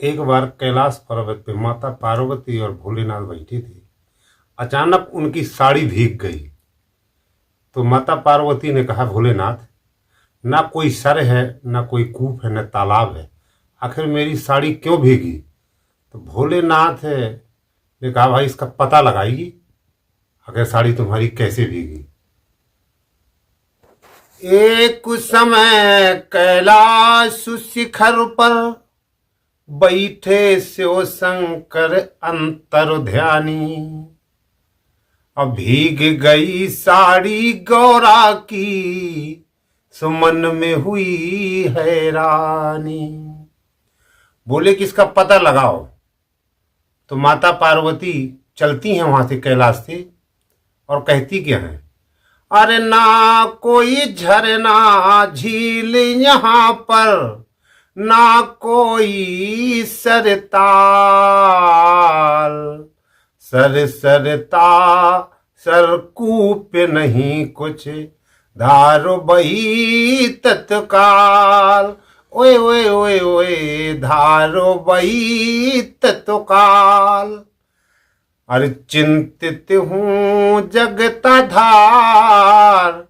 एक बार कैलाश पर्वत पे माता पार्वती और भोलेनाथ बैठे थे। अचानक उनकी साड़ी भीग गई। तो माता पार्वती ने कहा, भोलेनाथ, ना कोई सर है, ना कोई कूप है, ना तालाब है, आखिर मेरी साड़ी क्यों भीगी? तो भोलेनाथ ने कहा, भाई इसका पता लगाइए, आखिर साड़ी तुम्हारी कैसे भीगी। एक समय कैलाश शिखर पर बैठे शिव शंकर अंतर ध्यानी। अब भीग गई साड़ी गौरा की, सुमन में हुई हैरानी। बोले कि इसका पता लगाओ। तो माता पार्वती चलती हैं वहां से, कैलाश से, और कहती क्या है, अरे ना कोई झरना झील यहाँ पर, ना कोई सरताल, सरता सरकूप नहीं कुछ, धार बही तत्काल। ओए ओए ओए ओए, धारो बही तत्काल। अरे चिंतित हूँ जगता धार,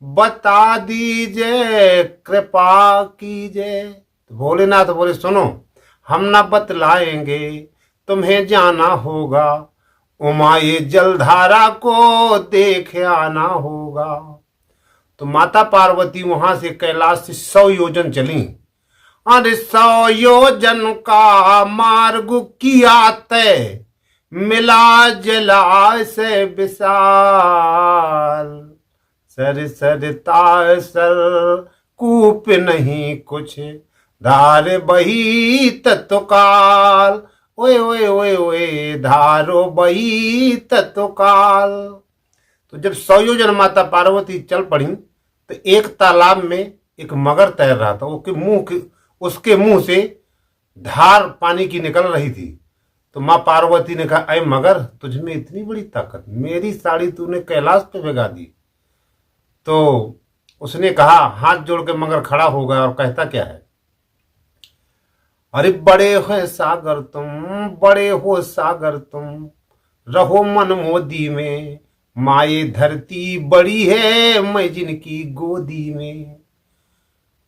बता दीजिए कृपा कीजिए। तो भोलेनाथ बोले, सुनो, हम ना बतलाएंगे, तुम्हें जाना होगा, उमा ये जलधारा को देख आना होगा। तो माता पार्वती वहां से कैलाश से 100 योजन चली। अरे 100 योजन का मार्ग किया तय, मिला जला से विशाल, सर सरता सर कूप नहीं कुछ, धार बही तत्काल। ओए ओए ओए ओए, धारो बही तत्काल। तो जब 100 योजन माता पार्वती चल पड़ी तो एक तालाब में एक मगर तैर रहा था। उसके मुंह से धार पानी की निकल रही थी। तो माँ पार्वती ने कहा, अय मगर, तुझमें इतनी बड़ी ताकत, मेरी साड़ी तूने कैलाश पे भिगा दी। तो उसने कहा, हाथ जोड़ के मगर खड़ा हो गया और कहता क्या है, अरे बड़े हो सागर तुम, बड़े हो सागर तुम, रहो मन मोदी में, माए धरती बड़ी है मैं जिनकी गोदी में।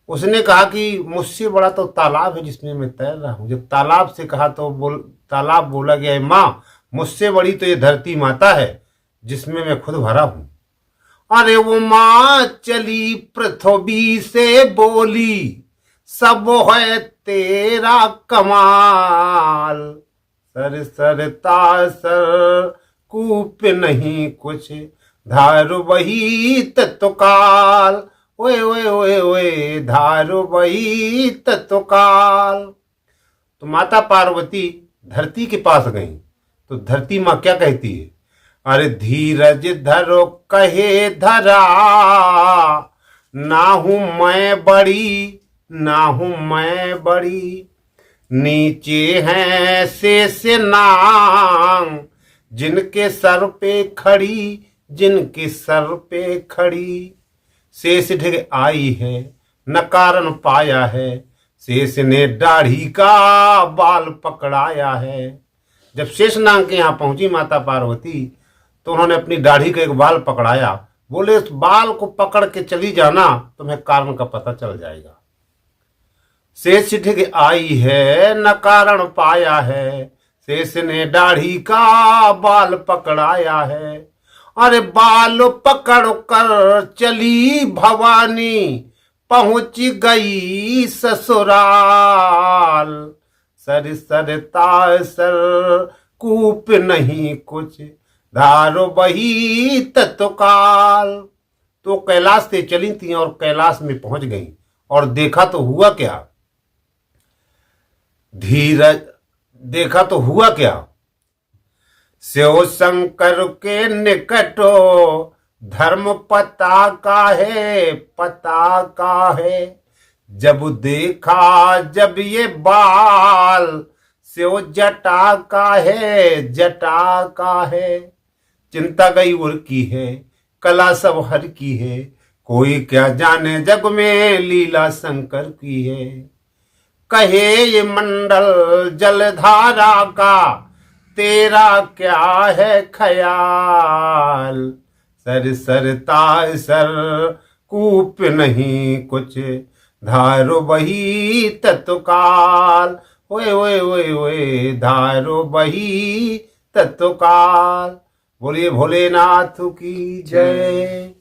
उसने कहा कि मुझसे बड़ा तो तालाब है जिसमें मैं तैर रहा हूं। जब तालाब से कहा तो तालाब बोला गया है, माँ, मुझसे बड़ी तो ये धरती माता है जिसमें मैं खुद भरा हूं। अरे वो माँ चली पृथ्वी से बोली, सब है तेरा कमाल, सर सरता सर कूप नहीं कुछ, धार वही तत्काल। ओए ओए ओए ओए, धारो बही तत्काल। तो माता पार्वती धरती के पास गई। तो धरती माँ क्या कहती है, अरे धीरज धरो कहे धरा, ना हूं मैं बड़ी, ना हूं मैं बड़ी, नीचे हैं शेष नाग, जिनके सर पे खड़ी, जिनके सर पे खड़ी। शेष ढिग आई है, न कारण पाया है, शेष ने दाढ़ी का बाल पकड़ाया है। जब शेषनाग के यहाँ पहुंची माता पार्वती तो उन्होंने अपनी दाढ़ी का एक बाल पकड़ाया। बोले, इस बाल को पकड़ के चली जाना, तुम्हें कारण का पता चल जाएगा। शेष ढिग आई है, न कारण पाया है, शेष ने दाढ़ी का बाल पकड़ाया है। अरे बाल पकड़ कर चली भवानी, पहुंच गई ससुराल, सर सरता सर कूप नहीं कुछ, धारो बही तत्काल। तो कैलाश से चली थी और कैलाश में पहुंच गई और देखा तो हुआ क्या, धीरज देखा तो हुआ क्या, शिव शंकर के निकटो धर्म पता का है, पता का है। जब देखा जब ये बाल, शिव जटा का है, जटा का है। चिंता गई उर की है, कला सब हर की है, कोई क्या जाने जग में लीला शंकर की है। कहे ये मंडल जलधारा का तेरा क्या है ख्याल। सर सरता सर कूप नहीं कुछ धारो बही तत्काल। ओए ओए ओए ओए धारो बही तत्काल। बोलिए भोलेनाथ की जय।